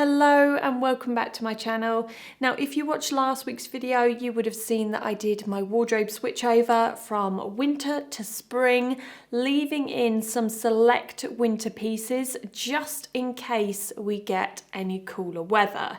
Hello and welcome back to my channel. Now if you watched last week's video you would have seen that I did my wardrobe switchover from winter to spring, leaving in some select winter pieces just in case we get any cooler weather.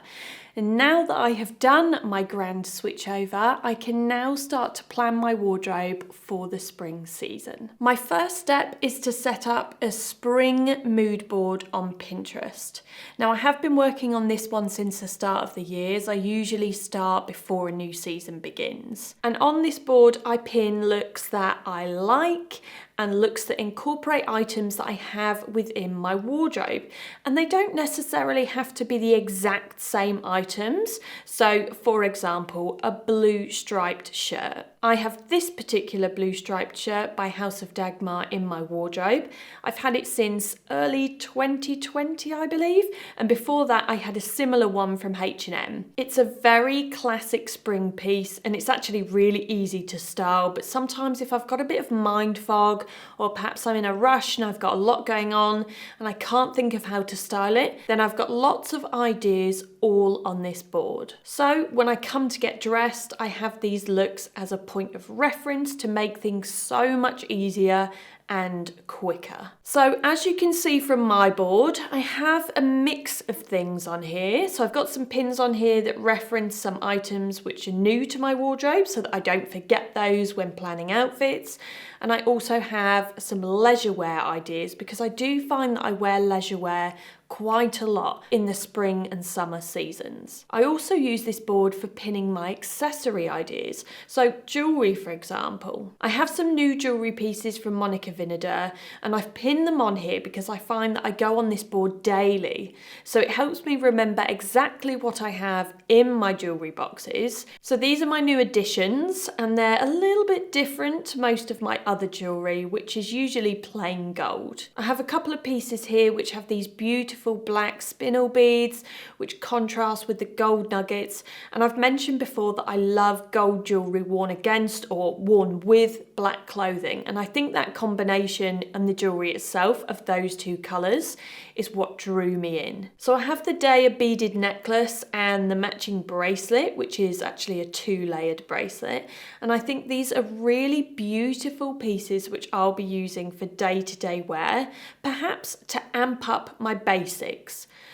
And now that I have done my grand switchover, I can now start to plan my wardrobe for the spring season. My first step is to set up a spring mood board on Pinterest. Now I have been working on this one since the start of the year. I usually start before a new season begins. And on this board I pin looks that I like and looks that incorporate items that I have within my wardrobe. And they don't necessarily have to be the exact same items. So for example, a blue striped shirt. I have this particular blue striped shirt by House of Dagmar in my wardrobe. I've had it since early 2020, I believe. And before that, I had a similar one from H&M. It's a very classic spring piece and it's actually really easy to style. But sometimes if I've got a bit of mind fog, or perhaps I'm in a rush and I've got a lot going on and I can't think of how to style it, then I've got lots of ideas all on this board. So when I come to get dressed, I have these looks as a point of reference to make things so much easier and quicker. So as you can see from my board, I have a mix of things on here. So I've got some pins on here that reference some items which are new to my wardrobe so that I don't forget those when planning outfits. And I also have some leisure wear ideas because I do find that I wear leisure wear quite a lot in the spring and summer seasons. I also use this board for pinning my accessory ideas. So jewellery, for example. I have some new jewellery pieces from MONICA VINADER and I've pinned them on here because I find that I go on this board daily. So it helps me remember exactly what I have in my jewellery boxes. So these are my new additions and they're a little bit different to most of my other jewellery, which is usually plain gold. I have a couple of pieces here which have these beautiful black spinel beads which contrast with the gold nuggets, and I've mentioned before that I love gold jewellery worn against or worn with black clothing, and I think that combination and the jewellery itself of those two colours is what drew me in. So I have the Daya beaded necklace and the matching bracelet, which is actually a 2-layered bracelet, and I think these are really beautiful pieces which I'll be using for day-to-day wear, perhaps to amp up my basics.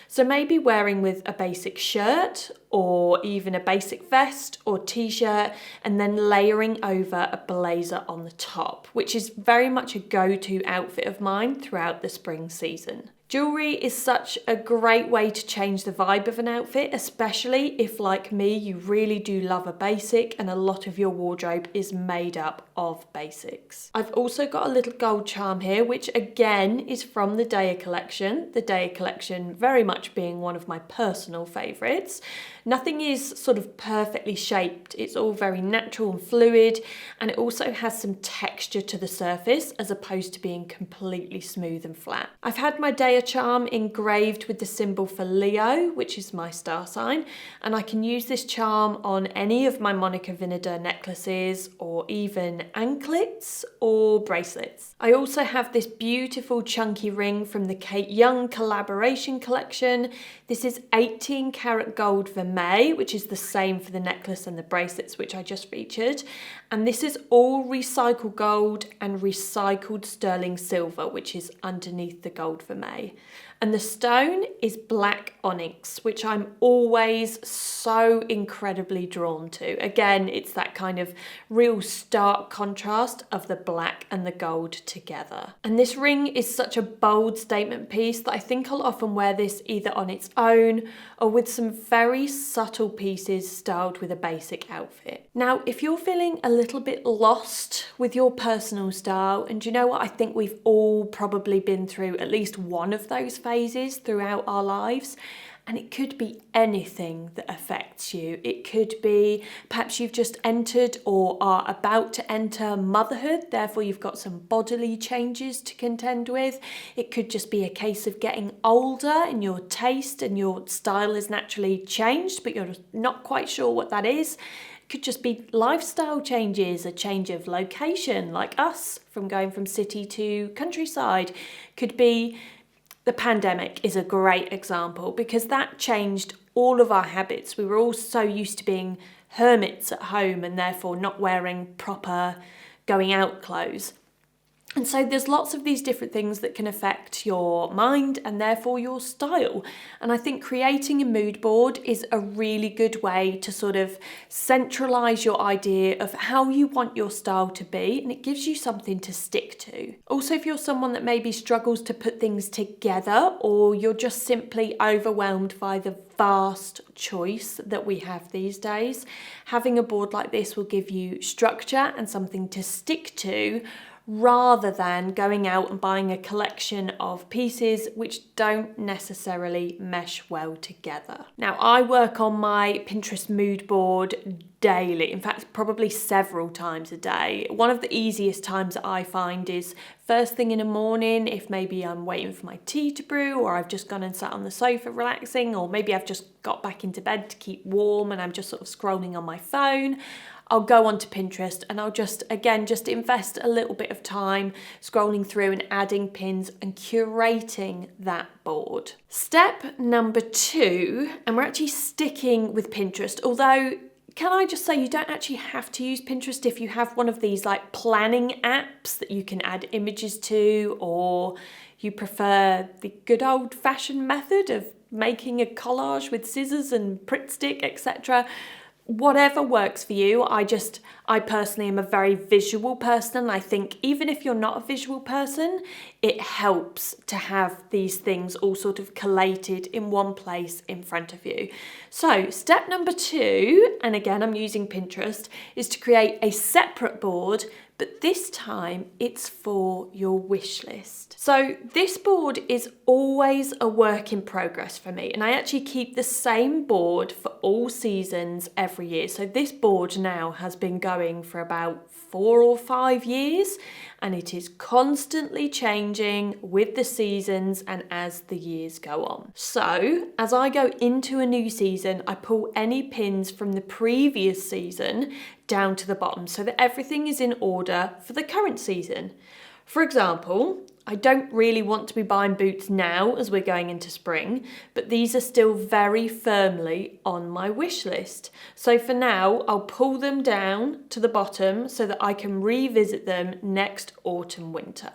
So maybe wearing with a basic shirt or even a basic vest or t-shirt and then layering over a blazer on the top, which is very much a go-to outfit of mine throughout the spring season. Jewellery is such a great way to change the vibe of an outfit, especially if, like me, you really do love a basic and a lot of your wardrobe is made up of basics. I've also got a little gold charm here, which again is from the Daya collection. The Daya collection very much being one of my personal favourites. Nothing is sort of perfectly shaped. It's all very natural and fluid, and it also has some texture to the surface as opposed to being completely smooth and flat. I've had my Daya charm engraved with the symbol for Leo, which is my star sign, and I can use this charm on any of my MONICA VINADER necklaces or even anklets or bracelets. I also have this beautiful chunky ring from the Kate Young collaboration collection. This is 18 karat gold vermeil, which is the same for the necklace and the bracelets which I just featured, and this is all recycled gold and recycled sterling silver, which is underneath the gold vermeil. And the stone is black onyx, which I'm always so incredibly drawn to. Again, it's that kind of real stark contrast of the black and the gold together. And this ring is such a bold statement piece that I think I'll often wear this either on its own or with some very subtle pieces styled with a basic outfit. Now, if you're feeling a little bit lost with your personal style, and you know what, I think we've all probably been through at least one of those phases throughout our lives, and it could be anything that affects you. It could be perhaps you've just entered or are about to enter motherhood, therefore you've got some bodily changes to contend with. It could just be a case of getting older and your taste and your style has naturally changed, but you're not quite sure what that is. It could just be lifestyle changes, a change of location, like us, from going from city to countryside. Could be The pandemic is a great example because that changed all of our habits. We were all so used to being hermits at home and therefore not wearing proper going out clothes. And so there's lots of these different things that can affect your mind and therefore your style. And I think creating a mood board is a really good way to sort of centralize your idea of how you want your style to be, and it gives you something to stick to. Also, if you're someone that maybe struggles to put things together, or you're just simply overwhelmed by the vast choice that we have these days, having a board like this will give you structure and something to stick to, rather than going out and buying a collection of pieces which don't necessarily mesh well together. Now, I work on my Pinterest mood board daily, in fact probably several times a day. One of the easiest times that I find is first thing in the morning, if maybe I'm waiting for my tea to brew, or I've just gone and sat on the sofa relaxing, or maybe I've just got back into bed to keep warm and I'm just sort of scrolling on my phone. I'll go onto Pinterest and I'll just invest a little bit of time scrolling through and adding pins and curating that board. Step number 2, and we're actually sticking with Pinterest, although can I just say you don't actually have to use Pinterest if you have one of these like planning apps that you can add images to, or you prefer the good old-fashioned method of making a collage with scissors and Pritt stick, etc. Whatever works for you. I personally am a very visual person. I think even if you're not a visual person, it helps to have these things all sort of collated in one place in front of you. So step number 2, and again I'm using Pinterest, is to create a separate board, but this time it's for your wish list. So this board is always a work in progress for me, and I actually keep the same board for all seasons every year. So this board now has been going for about 4 or 5 years, and it is constantly changing with the seasons and as the years go on. So as I go into a new season, I pull any pins from the previous season down to the bottom so that everything is in order for the current season. For example, I don't really want to be buying boots now as we're going into spring, but these are still very firmly on my wish list. So for now, I'll pull them down to the bottom so that I can revisit them next autumn, winter.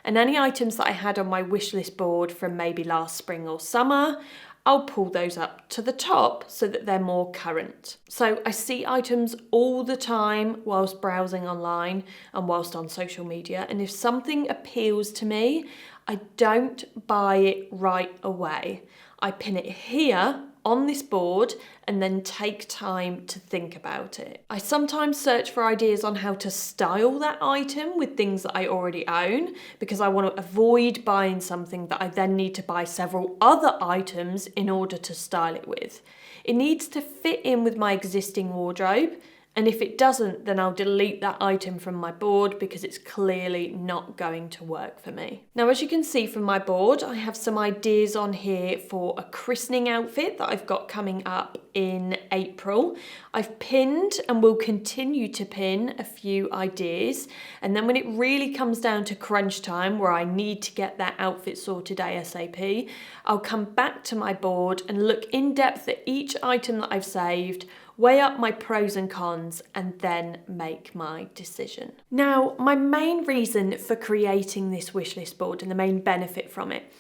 And any items that I had on my wish list board from maybe last spring or summer, I'll pull those up to the top so that they're more current. So I see items all the time whilst browsing online and whilst on social media, and if something appeals to me, I don't buy it right away. I pin it here on this board and then take time to think about it. I sometimes search for ideas on how to style that item with things that I already own, because I want to avoid buying something that I then need to buy several other items in order to style it with. It needs to fit in with my existing wardrobe, and if it doesn't, then I'll delete that item from my board because it's clearly not going to work for me. Now, as you can see from my board, I have some ideas on here for a christening outfit that I've got coming up in April. I've pinned and will continue to pin a few ideas, and then when it really comes down to crunch time where I need to get that outfit sorted ASAP, I'll come back to my board and look in depth at each item that I've saved, weigh up my pros and cons, and then make my decision. Now, my main reason for creating this wishlist board and the main benefit from it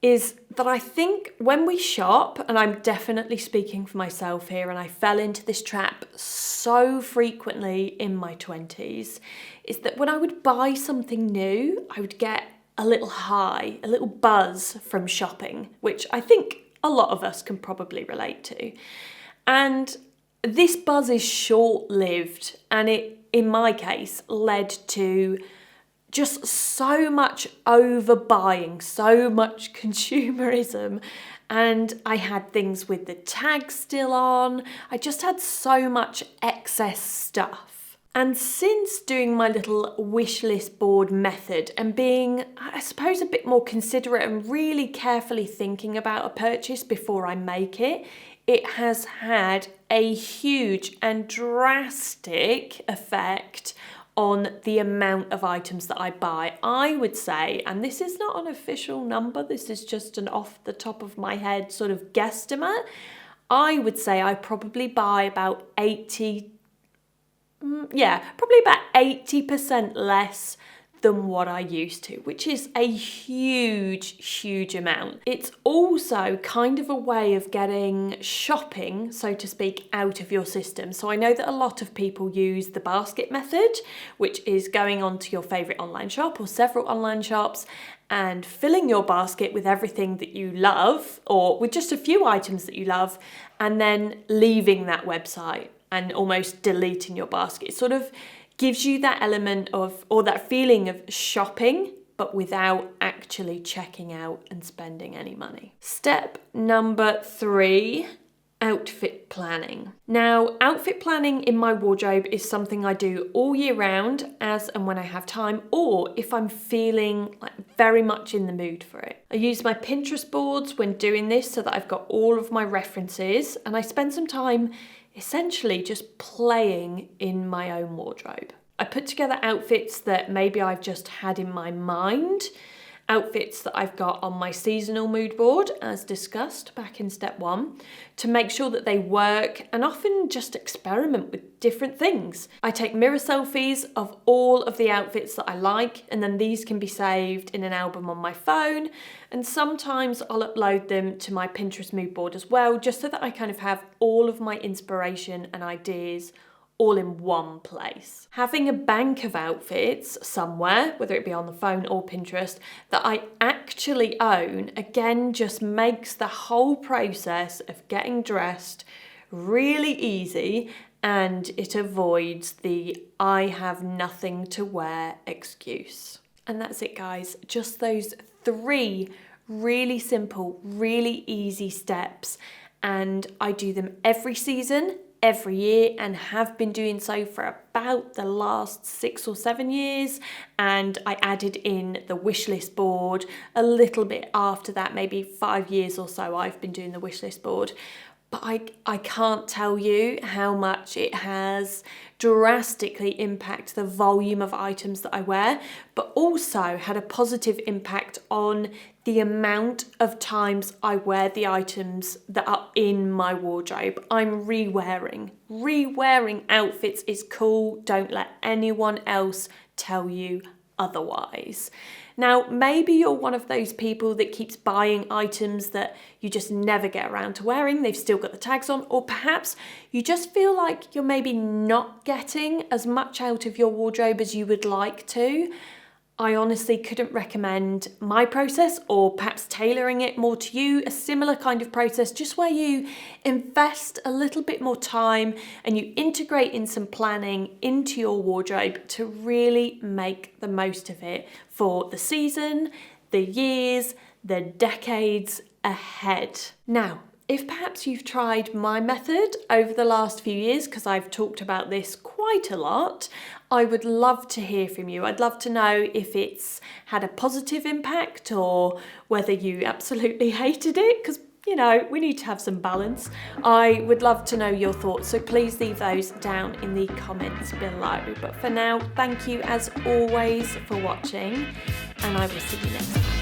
is that I think when we shop, and I'm definitely speaking for myself here, and I fell into this trap so frequently in my 20s, is that when I would buy something new, I would get a little high, a little buzz from shopping, which I think a lot of us can probably relate to. And this buzz is short-lived, and it, in my case, led to just so much overbuying, so much consumerism, and I had things with the tags still on. I just had so much excess stuff. And since doing my little wish list board method and being, I suppose, a bit more considerate and really carefully thinking about a purchase before I make it, it has had a huge and drastic effect on the amount of items that I buy. I would say, and this is not an official number, this is just an off the top of my head sort of guesstimate, I would say I probably buy about 80% less than what I used to, which is a huge amount. It's also kind of a way of getting shopping, so to speak, out of your system. So I know that a lot of people use the basket method, which is going onto your favorite online shop or several online shops and filling your basket with everything that you love, or with just a few items that you love, and then leaving that website and almost deleting your basket. It sort of gives you that element of, or that feeling of shopping, but without actually checking out and spending any money. Step number 3, outfit planning. Now, outfit planning in my wardrobe is something I do all year round, as and when I have time, or if I'm feeling like very much in the mood for it. I use my Pinterest boards when doing this so that I've got all of my references, and I spend some time essentially just playing in my own wardrobe. I put together outfits that maybe I've just had in my mind, outfits that I've got on my seasonal mood board, as discussed back in step 1, to make sure that they work, and often just experiment with different things. I take mirror selfies of all of the outfits that I like, and then these can be saved in an album on my phone, and sometimes I'll upload them to my Pinterest mood board as well, just so that I kind of have all of my inspiration and ideas all in one place. Having a bank of outfits somewhere, whether it be on the phone or Pinterest, that I actually own, again, just makes the whole process of getting dressed really easy, and it avoids the I have nothing to wear excuse. And that's it, guys. Just those 3 really simple, really easy steps, and I do them every season, every year, and have been doing so for about the last 6 or 7 years. And I added in the wishlist board a little bit after that, maybe 5 years or so I've been doing the wishlist board. But I can't tell you how much it has drastically impacted the volume of items that I wear, but also had a positive impact on the amount of times I wear the items that are in my wardrobe. I'm re-wearing. Re-wearing outfits is cool. Don't let anyone else tell you otherwise. Now, maybe you're one of those people that keeps buying items that you just never get around to wearing. They've still got the tags on, or perhaps you just feel like you're maybe not getting as much out of your wardrobe as you would like to. I honestly couldn't recommend my process, or perhaps tailoring it more to you, a similar kind of process, just where you invest a little bit more time and you integrate in some planning into your wardrobe to really make the most of it for the season, the years, the decades ahead. Now, if perhaps you've tried my method over the last few years, because I've talked about this quite a lot, I would love to hear from you. I'd love to know if it's had a positive impact or whether you absolutely hated it, because, you know, we need to have some balance. I would love to know your thoughts, so please leave those down in the comments below. But for now, thank you as always for watching, and I will see you next time.